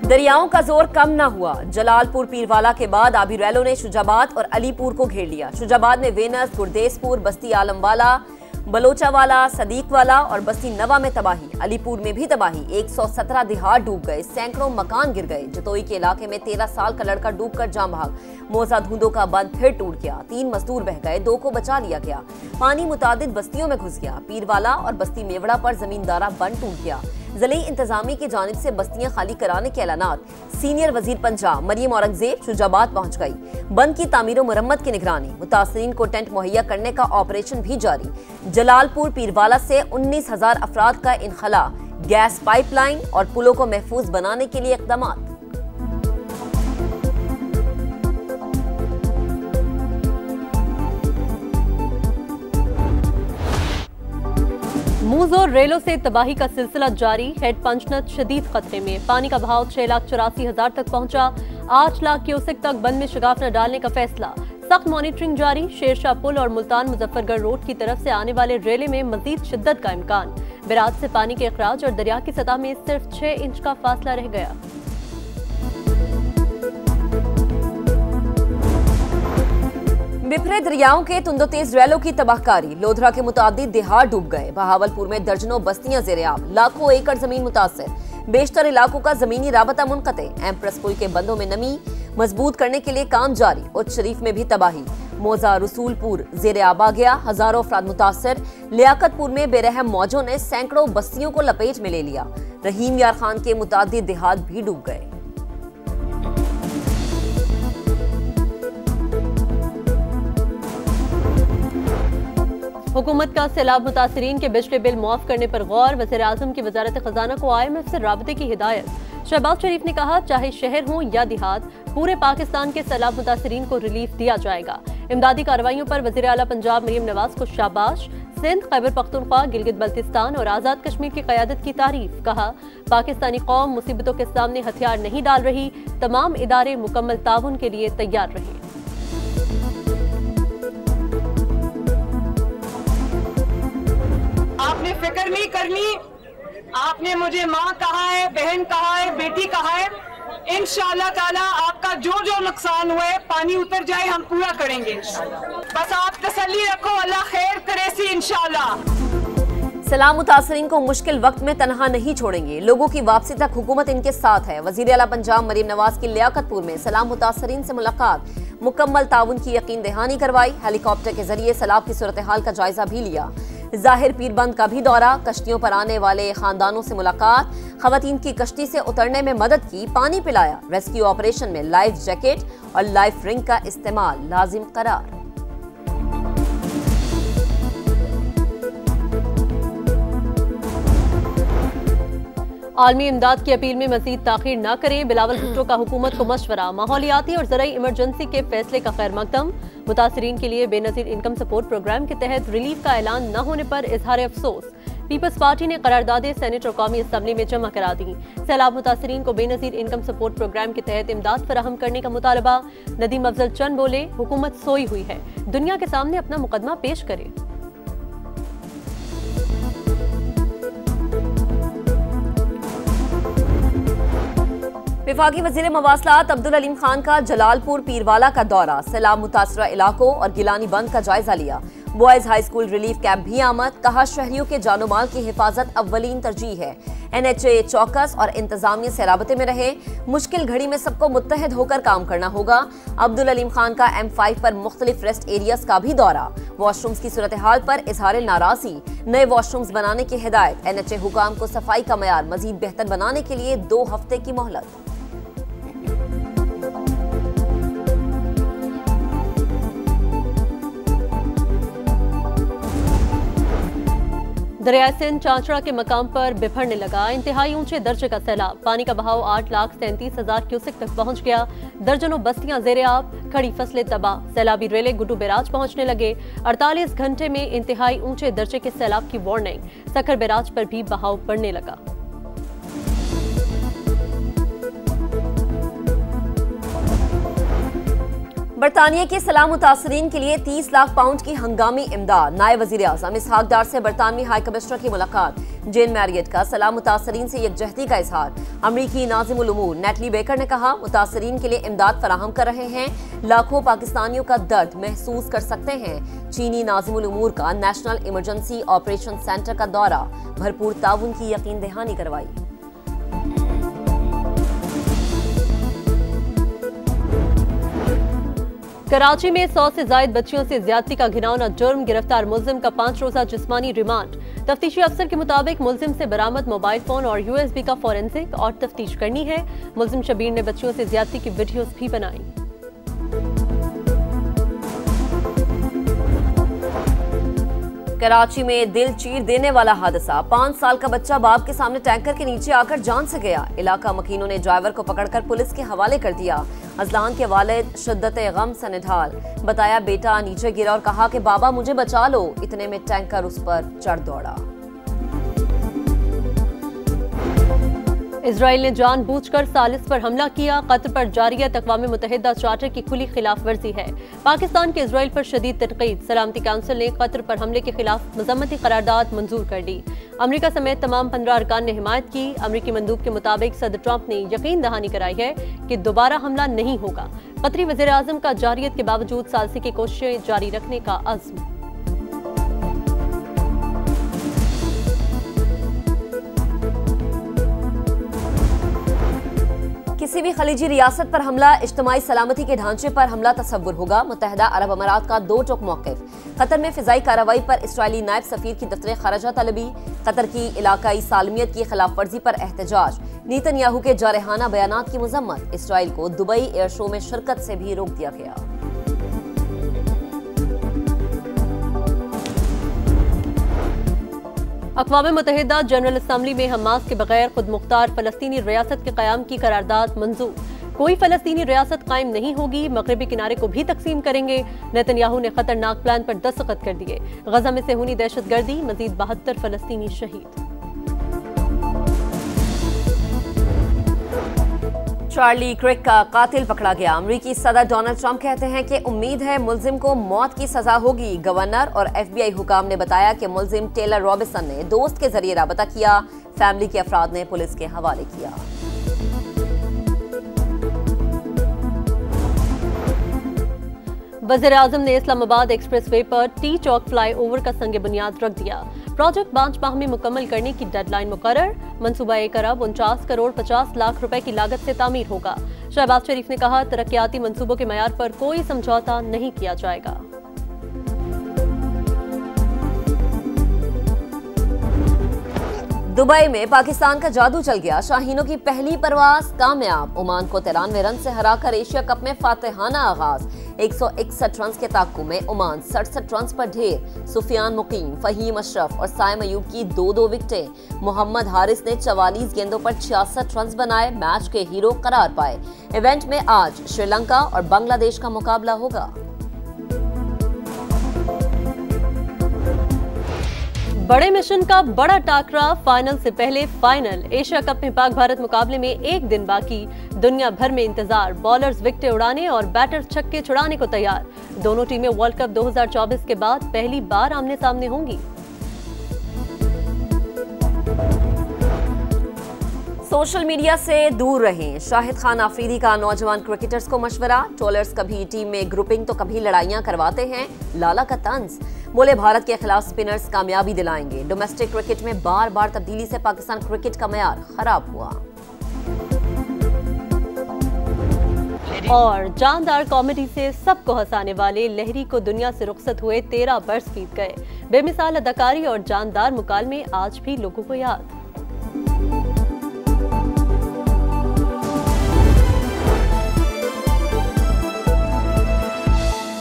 दरियाओं का जोर कम न हुआ। जलालपुर पीरवाला के बाद आबी रैलों ने शुजाबाद और अलीपुर को घेर लिया। शुजाबाद में वेनस, गुरदेसपुर, बस्ती आलमवाला, बलोचावाला, सदीकवाला और बस्ती नवा में तबाही। अलीपुर में भी तबाही। 117 दिहाड़ डूब गए, सैकड़ों मकान गिर गए। जतोई के इलाके में 13 साल का लड़का डूबकर जान भाग। मोजा धूंधों का बंद फिर टूट गया। 3 मजदूर बह गए, 2 को बचा लिया गया। पानी मुतादिद बस्तियों में घुस गया। पीरवाला और बस्ती मेवड़ा पर जमींदारा बंद टूट गया। जिले इंतजामी की जानिब से बस्तियां खाली कराने के ऐलानात। सीनियर वजीर पंजाब मरियम औरंगजेब शुजाबाद पहुंच गई। बंद की तामीर मुरम्मत की निगरानी। मुतासरीन को टेंट मुहैया करने का ऑपरेशन भी जारी। जलालपुर पीरवाला से 19,000 अफराद का इनखला। गैस पाइपलाइन और पुलों को महफूज बनाने के लिए इकदाम। मूजोर रेलों से तबाही का सिलसिला जारी। हेड पंचनद शदीद खतरे में। पानी का बहाव 6,84,000 तक पहुंचा। 8 लाख क्यूसेक तक बंद में शिगाफ न डालने का फैसला। सख्त मॉनिटरिंग जारी। शेरशाह पुल और मुल्तान मुजफ्फरगढ़ रोड की तरफ से आने वाले रेले में मजीद शिद्दत का इम्कान। बिराज से पानी के अखराज और दरिया की सतह में सिर्फ 6 इंच का फासला रह गया। बिफरे दरियाओं के तुंदोतेज रेलों की तबाहकारी। लोधरा के मुतादिद दिहाड़ डूब गए। बहावलपुर में दर्जनों बस्तियां ज़ेर-ए-आब। लाखों एकड़ जमीन मुतासर। बेशतर इलाकों का जमीनी राबता मुनक़ते। एम्प्रेस पुल के बंदों में नमी मजबूत करने के लिए काम जारी। उच्च शरीफ में भी तबाही। मोजा रसूलपुर ज़ेर-ए-आब आ गया। हजारों अफराद मुतासर। लियाकतपुर में बेरहम मौजों ने सैकड़ों बस्तियों को लपेट में ले लिया। रहीम यार खान के मुतादिद देहात भी डूब गए। हुकूमत का सैलाब मुतासरीन के बिजली बिल मुआफ करने पर गौर। वज़ीर-ए-आज़म की वज़ारत खजाना को IMF से राबते की हिदायत। शहबाज शरीफ ने कहा, चाहे शहर हो या देहात, पूरे पाकिस्तान के सैलाब मुतासरीन को रिलीफ दिया जाएगा। इमदादी कार्रवाइयों पर वज़ीर आला पंजाब मरियम नवाज को शाबाश। सिंध, खैबर पख्तूनख्वा, गिलगित बल्तिस्तान और आज़ाद कश्मीर की क़यादत की तारीफ। कहा, पाकिस्तानी कौम मुसीबतों के सामने हथियार नहीं डाल रही। तमाम इदारे मुकम्मल ताउन के लिए तैयार रहे। आपने फिक्र नहीं करनी। आपने मुझे माँ कहा है, बहन कहा है, बेटी कहा है। इंशाअल्लाह ताला आपका जो जो नुकसान हुआ है पानी उतर जाए, हम पूरा करेंगे इंशाअल्लाह। बस आप तसल्ली रखो, अल्लाह खैर करे सी इंशाअल्लाह। सैलाब मुतासरीन को मुश्किल वक्त में तनहा नहीं छोड़ेंगे। लोगों की वापसी तक हुकूमत इनके साथ है। वज़ीर आला पंजाब मरियम नवाज की लियाकतपुर में सैलाब मुतासरीन से मुलाकात। मुकम्मल ताउन की यकीन दहानी करवाई। हेलीकॉप्टर के जरिए सैलाब की सूरत हाल का जायजा भी लिया। जाहिर पीरबंद का भी दौरा। कश्तियों पर आने वाले खानदानों से मुलाकात। खवातीन की कश्ती से उतरने में मदद की, पानी पिलाया। रेस्क्यू ऑपरेशन में लाइफ जैकेट और लाइफ रिंग का इस्तेमाल लाजिम करार। आलमी इमदाद की अपील में मजीद ताखीर न करें। बिलावल भुट्टो का हुकूमत को मशवरा। माहौलियाती और ज़राई इमरजेंसी के फैसले का खैर मकदम। मुतासरीन के लिए बेनज़ीर इनकम सपोर्ट प्रोग्राम के तहत रिलीफ का ऐलान न होने पर इजहार अफसोस। पीपल्स पार्टी ने करारदादें सेनेट और कौमी असम्बली में जमा करा दी। सैलाब मुतासरीन को बेनज़ीर इनकम सपोर्ट प्रोग्राम के तहत इमदाद फराहम करने का मुतालबा। नदीम अफजल चंद बोले, हुकूमत सोई हुई है, दुनिया के सामने अपना मुकदमा पेश करे। विफाकी वज़ीर मवासलात अब्दुल अलीम खान का जलालपुर पीरवाला का दौरा। सैलाब मुतासरा इलाकों और गिलानी बंद का जायजा लिया। Boys high school relief camp भी आमद। कहा, शहरियों के जानो माल की हिफाजत अव्वलीन तरजीह है। NHA चौकस और इंतजामिया से राबते में रहे। मुश्किल घड़ी में सबको मुत्तहद होकर काम करना होगा। अब्दुल अलीम खान का M5 पर मुख्तलिफ रेस्ट एरियाज का भी दौरा। वॉशरूम्स की सूरत हाल पर इजहार नाराजी। नए वॉशरूम्स बनाने की हिदायत। NHA हुकाम को सफाई का मयार मजीद बेहतर बनाने के लिए 2 हफ्ते की मोहलत। दरिया सिंध चांचड़ा के मकाम पर बिफरने लगा। इंतहाई ऊंचे दर्जे का सैलाब। पानी का बहाव 8,37,000 क्यूसेक तक पहुंच गया। दर्जनों बस्तियां ज़ेर-ए-आब, खड़ी फसलें तबाह। सैलाबी रेले गुड्डू बैराज पहुंचने लगे। 48 घंटे में इंतहाई ऊंचे दर्जे के सैलाब की वार्निंग। सखर बैराज पर भी बहाव बढ़ने लगा। बरतानिया के सलाम मुतासरीन के लिए 30 लाख पाउंड की हंगामी इमदाद। नायब वजीर आज़म इसहाक डार से बरतानवी हाई कमिश्नर की मुलाकात। जेन मैरियट का सलाम मुतासरीन से यकजहती का इजहार। अमरीकी नाज़िमुल उमूर नेटली बेकर ने कहा, मुतासरीन के लिए इमदाद फराहम कर रहे हैं, लाखों पाकिस्तानियों का दर्द महसूस कर सकते हैं। चीनी नाज़िमुल उमूर का नेशनल इमरजेंसी ऑपरेशन सेंटर का दौरा, भरपूर ताउन की यकीन दहानी करवाई। कराची में 100 से ज्यादा बच्चियों से ज्यादती का घिनौना जुर्म, गिरफ्तार मुल्जिम का 5 रोजा जिस्मानी रिमांड। तफ्तीशी अफसर के मुताबिक मुल्जिम से बरामद मोबाइल फोन और USB का फोरेंसिक और तफ्तीश करनी है। मुल्जिम शबीर ने बच्चियों से ज्यादती की वीडियोस भी बनाई। कराची में दिल चीर देने वाला हादसा। 5 साल का बच्चा बाप के सामने टैंकर के नीचे आकर जान से गया। इलाका मकीनों ने ड्राइवर को पकड़कर पुलिस के हवाले कर दिया। अजलान के वालिद शिद्दत गम से निढाल, बताया बेटा नीचे गिरा और कहा कि बाबा मुझे बचा लो। इतने में टैंकर उस पर चढ़ दौड़ा। इजराइल ने जानबूझकर सालिस पर हमला किया। कतर पर जारियत अक़वाम मुत्तहिदा चार्टर की खुली खिलाफ वर्जी है। पाकिस्तान के इजराइल पर शदीद तनकीद। सलामती काउंसिल ने कतर पर हमले के खिलाफ मजम्मती करारदाद मंजूर कर दी। अमेरिका समेत तमाम 15 अरकान ने हिमायत की। अमेरिकी मंदूब के मुताबिक सदर ट्रंप ने यकीन दहानी कराई है कि दोबारा हमला नहीं होगा। कतरी वज़ीर आज़म का जारियत के बावजूद सालसी की कोशिशें जारी रखने का अज़्म। किसी भी खलीजी रियासत पर हमला इज्तिमाई सलामती के ढांचे पर हमला तस्वुर होगा। मुत्तहिदा अरब अमारात का दो टोक मौक़िफ़। कतर में फ़िज़ाई कार्रवाई पर इसराइली नायब सफ़ीर की दफ्तर ख़ारिजा तलबी। कतर की इलाकाई सालमियत की खिलाफ वर्जी पर एहतजाज। नेतन्याहू के जारहाना बयानात की मज़म्मत। इसराइल को दुबई एयर शो में शिरकत से भी रोक दिया गया। अक़वाम मुत्तहिदा जनरल असम्बली में हमास के बगैर खुद मुख्तार फ़लस्तीनी रियासत के क़याम की करारदाद मंजूर। कोई फ़लस्तीनी रियासत कायम नहीं होगी, मगरबी किनारे को भी तकसीम करेंगे। नेतन्याहू ने खतरनाक प्लान पर दस्तखत कर दिए। गजा में सेहूनी दहशतगर्दी, मजीद 72 फ़लस्तीनी शहीद। चार्ली क्रिक का कातिल पकड़ा गया। अमरीकी सदर डोनाल्ड ट्रंप कहते हैं कि उम्मीद है मुल्जिम को मौत की सजा होगी। गवर्नर और FBI हुकाम ने बताया कि मुल्जिम टेलर रॉबिन्सन ने दोस्त के जरिए राबता किया। फैमिली के अफराद ने पुलिस के हवाले किया। वज़ीर-ए-आज़म ने इस्लामाबाद एक्सप्रेस वे पर टी चौक फ्लाई ओवर का संग बुनियाद रख दिया। प्रोजेक्ट 5 माह में मुकम्मल करने की डेडलाइन मुकर्रर। मंसूबा 1 अरब 49 करोड़ 50 लाख रुपए की लागत से तामीर होगा। शहबाज शरीफ ने कहा, तरक्याती मंसूबों के मयार पर कोई समझौता नहीं किया जाएगा। दुबई में पाकिस्तान का जादू चल गया। शाहीनों की पहली परवाज कामयाब। ओमान को 93 रन से हराकर एशिया कप में फातिहाना आगाज। 161 रन के ताक्कु में ओमान 67 रन पर ढेर। सुफियान मुकीम, फहीम अशरफ और साइम अयूब की 2-2 विकेटें। मोहम्मद हारिस ने 44 गेंदों पर 66 रन बनाए, मैच के हीरो करार पाए। इवेंट में आज श्रीलंका और बांग्लादेश का मुकाबला होगा। बड़े मिशन का बड़ा टाकरा, फाइनल से पहले फाइनल। एशिया कप में पाक भारत मुकाबले में एक दिन बाकी। दुनिया भर में इंतजार। बॉलर्स विकेटें उड़ाने और बैटर्स छक्के छुड़ाने को तैयार। दोनों टीमें वर्ल्ड कप 2024 के बाद पहली बार आमने सामने होंगी। सोशल मीडिया से दूर रहें। शाहिद खान आफरीदी का नौजवान क्रिकेटर्स को मशवरा। ट्रोलर्स कभी टीम में ग्रुपिंग तो कभी लड़ाइयां करवाते हैं। लाला का तंज, बोले भारत के खिलाफ स्पिनर्स कामयाबी दिलाएंगे। डोमेस्टिक क्रिकेट में बार बार तब्दीली से पाकिस्तान क्रिकेट का मयार खराब हुआ। और जानदार कॉमेडी से सबको हंसाने वाले लहरी को दुनिया से रुखसत हुए 13 बरस बीत गए। बेमिसाल अदाकारी और जानदार मुकालमे आज भी लोगों को याद।